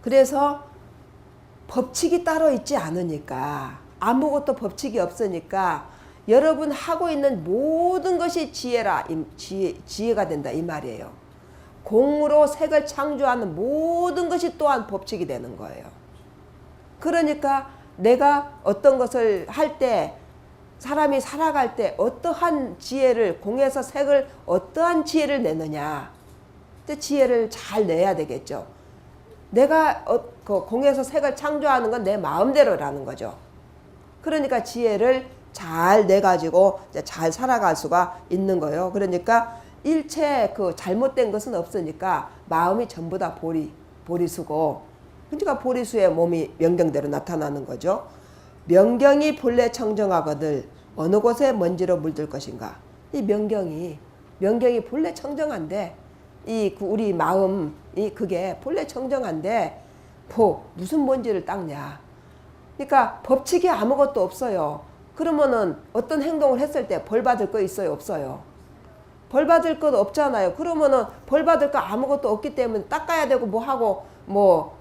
그래서 법칙이 따로 있지 않으니까, 아무것도 법칙이 없으니까 여러분 하고 있는 모든 것이 지혜가 된다 이 말이에요. 공으로 색을 창조하는 모든 것이 또한 법칙이 되는 거예요. 그러니까 내가 어떤 것을 할 때, 사람이 살아갈 때 어떠한 지혜를, 공에서 색을 어떠한 지혜를 내느냐, 지혜를 잘 내야 되겠죠. 내가 그 공에서 색을 창조하는 건 내 마음대로라는 거죠. 그러니까 지혜를 잘 내가지고 잘 살아갈 수가 있는 거예요. 그러니까 일체 그 잘못된 것은 없으니까 마음이 전부 다 보리수고, 그러니까 보리수의 몸이 명경대로 나타나는 거죠. 명경이 본래 청정하거늘 어느 곳에 먼지로 물들 것인가. 이 명경이 본래 청정한데, 우리 마음이 그게 본래 청정한데 무슨 먼지를 닦냐. 그러니까 법칙이 아무것도 없어요. 그러면은 어떤 행동을 했을 때 벌 받을 거 있어요, 없어요? 벌 받을 것 없잖아요. 그러면은 벌 받을 거 아무것도 없기 때문에 닦아야 되고 뭐 하고 뭐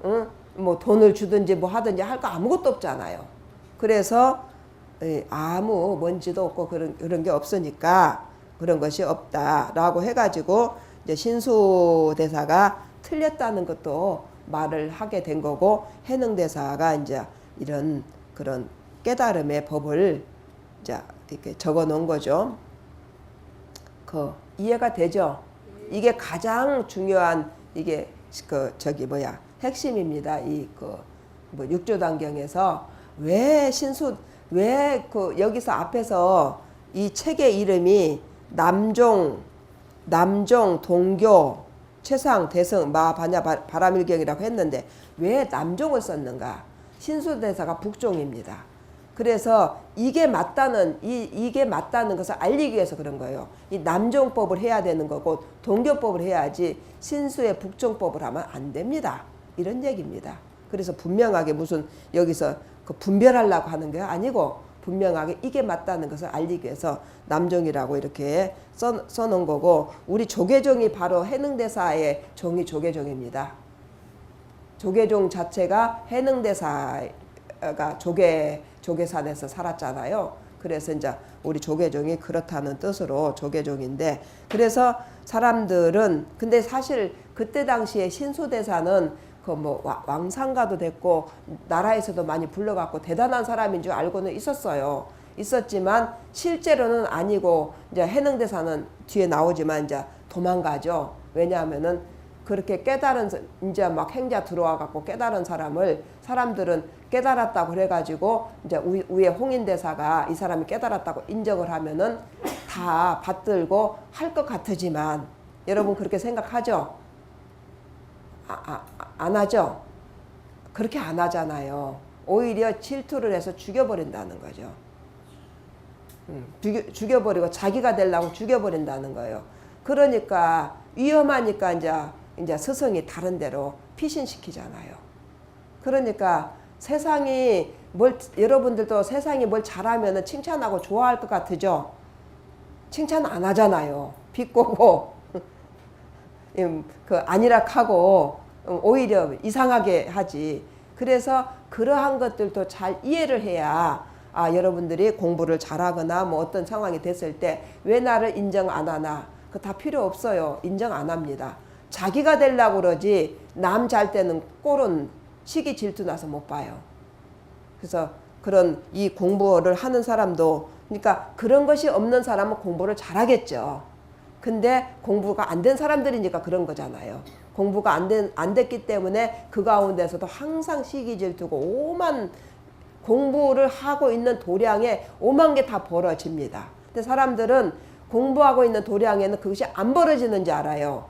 돈을 주든지 뭐 하든지 할 거 아무것도 없잖아요. 그래서 아무 먼지도 없고 그런 게 없으니까 그런 것이 없다라고 해가지고 이제 신수대사가 틀렸다는 것도 말을 하게 된 거고, 해능대사가 이제 이런 그런 깨달음의 법을 이제 이렇게 적어 놓은 거죠. 이해가 되죠? 이게 가장 중요한 이게 핵심입니다. 육조단경에서 왜 여기서 앞에서 이 책의 이름이 남종, 동교, 최상, 대성, 마, 바냐, 바람일경이라고 했는데 왜 남종을 썼는가? 신수대사가 북종입니다. 그래서 이게 맞다는 것을 알리기 위해서 그런 거예요. 이 남종법을 해야 되는 거고 동교법을 해야지 신수의 북종법을 하면 안 됩니다. 이런 얘기입니다. 그래서 분명하게 무슨 여기서 분별하려고 하는 게 아니고 분명하게 이게 맞다는 것을 알리기 위해서 남종이라고 이렇게 써놓은 거고, 우리 조계종이 바로 해능대사의 종이 조계종입니다. 조계종 자체가 해능대사가 조계산에서 살았잖아요. 그래서 이제 우리 조계종이 그렇다는 뜻으로 조계종인데, 그래서 사람들은 근데 사실 그때 당시에 신수대사는 왕상가도 됐고 나라에서도 많이 불러갖고 대단한 사람인 줄 알고는 있었지만 실제로는 아니고, 이제 해능대사는 뒤에 나오지만 이제 도망가죠. 왜냐하면은 그렇게 깨달은 이제 막 행자 들어와 갖고 깨달은 사람들은 깨달았다고 그래가지고 이제 위에 홍인대사가 이 사람이 깨달았다고 인정을 하면은 다 받들고 할 것 같으지만, 여러분 그렇게 생각하죠? 안 하죠? 그렇게 안 하잖아요. 오히려 질투를 해서 죽여버린다는 거죠. 죽여버리고 자기가 되려고 죽여버린다는 거예요. 그러니까 위험하니까 이제 스승이 다른 데로 피신시키잖아요. 그러니까 여러분들도 세상이 뭘 잘하면 칭찬하고 좋아할 것 같으죠? 칭찬 안 하잖아요. 비꼬고 안일하고 오히려 이상하게 하지. 그래서 그러한 것들도 잘 이해를 해야 여러분들이 공부를 잘하거나 뭐 어떤 상황이 됐을 때 왜 나를 인정 안 하나, 그거 다 필요 없어요. 인정 안 합니다. 자기가 되려고 그러지 남 잘 때는 꼴은 시기 질투 나서 못 봐요. 그래서 그런 이 공부를 하는 사람도, 그러니까 그런 것이 없는 사람은 공부를 잘하겠죠. 근데 공부가 안 된 사람들이니까 그런 거잖아요. 공부가 안 됐기 때문에 그 가운데서도 항상 시기 질투고 오만 공부를 하고 있는 도량에 오만 개 다 벌어집니다. 근데 사람들은 공부하고 있는 도량에는 그것이 안 벌어지는지 알아요.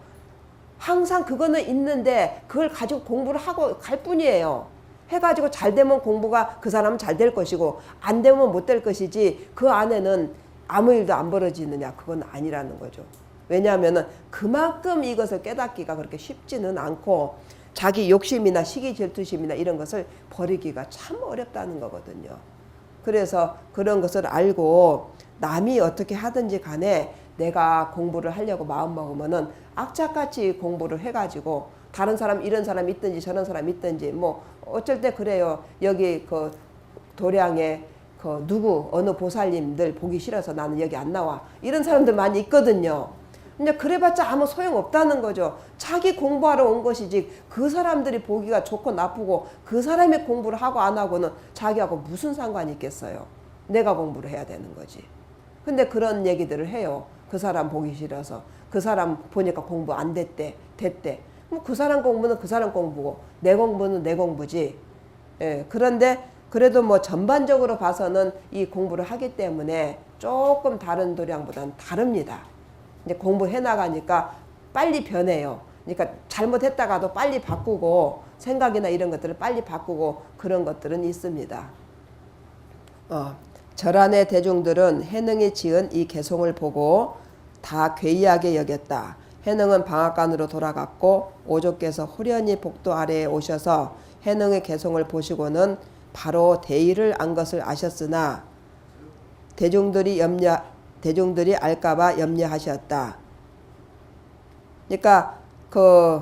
항상 그거는 있는데 그걸 가지고 공부를 하고 갈 뿐이에요. 해가지고 잘 되면 공부가 그 사람은 잘 될 것이고 안 되면 못 될 것이지, 그 안에는 아무 일도 안 벌어지느냐, 그건 아니라는 거죠. 왜냐하면 그만큼 이것을 깨닫기가 그렇게 쉽지는 않고 자기 욕심이나 시기 질투심이나 이런 것을 버리기가 참 어렵다는 거거든요. 그래서 그런 것을 알고 남이 어떻게 하든지 간에 내가 공부를 하려고 마음먹으면은 악착같이 공부를 해가지고 다른 사람 이런 사람 있든지 저런 사람 있든지 뭐 어쩔 때 그래요. 여기 그 도량에 그 누구 어느 보살님들 보기 싫어서 나는 여기 안 나와. 이런 사람들 많이 있거든요. 근데 그래봤자 아무 소용 없다는 거죠. 자기 공부하러 온 것이지 그 사람들이 보기가 좋고 나쁘고 그 사람이 공부를 하고 안 하고는 자기하고 무슨 상관이 있겠어요. 내가 공부를 해야 되는 거지. 근데 그런 얘기들을 해요. 그 사람 보기 싫어서. 그 사람 보니까 공부 안 됐대. 뭐 그 사람 공부는 그 사람 공부고 내 공부는 내 공부지. 예, 그런데 그래도 뭐 전반적으로 봐서는 이 공부를 하기 때문에 조금 다른 도량보다는 다릅니다. 이제 공부해 나가니까 빨리 변해요. 그러니까 잘못했다가도 빨리 바꾸고 생각이나 이런 것들을 빨리 바꾸고 그런 것들은 있습니다. 절안의 대중들은 해능이 지은 이 개송을 보고 다 괴이하게 여겼다. 해능은 방앗간으로 돌아갔고 오조께서 호련히 복도 아래에 오셔서 해능의 개송을 보시고는 바로 대의를 안 것을 아셨으나 대중들이 알까봐 염려하셨다. 그러니까 그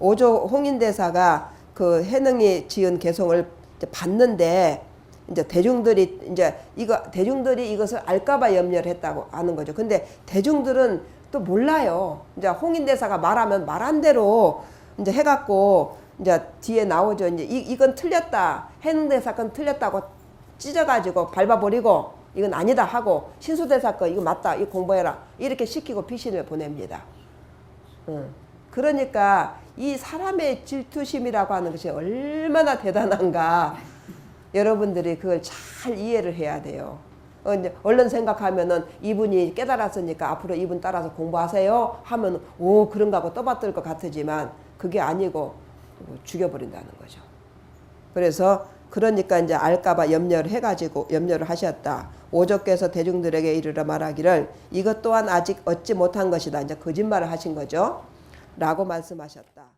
오조 홍인대사가 그 해능이 지은 개송을 봤는데 이제 대중들이 이것을 알까봐 염려를 했다고 하는 거죠. 근데 대중들은 또 몰라요. 이제 홍인대사가 말하면 말한 대로 이제 해갖고 이제 뒤에 나오죠. 이제 이건 틀렸다. 해능대사 건 틀렸다고 찢어가지고 밟아버리고 이건 아니다 하고 신수대사 거 이거 맞다. 이거 공부해라. 이렇게 시키고 피신을 보냅니다. 그러니까 이 사람의 질투심이라고 하는 것이 얼마나 대단한가. 여러분들이 그걸 잘 이해를 해야 돼요. 이제 얼른 생각하면은 이분이 깨달았으니까 앞으로 이분 따라서 공부하세요 하면 오 그런가 하고 떠받들 것 같지만 그게 아니고 죽여버린다는 거죠. 그래서 그러니까 이제 알까봐 염려를 하셨다. 오조께서 대중들에게 이르러 말하기를 이것 또한 아직 얻지 못한 것이다. 이제 거짓말을 하신 거죠. 라고 말씀하셨다.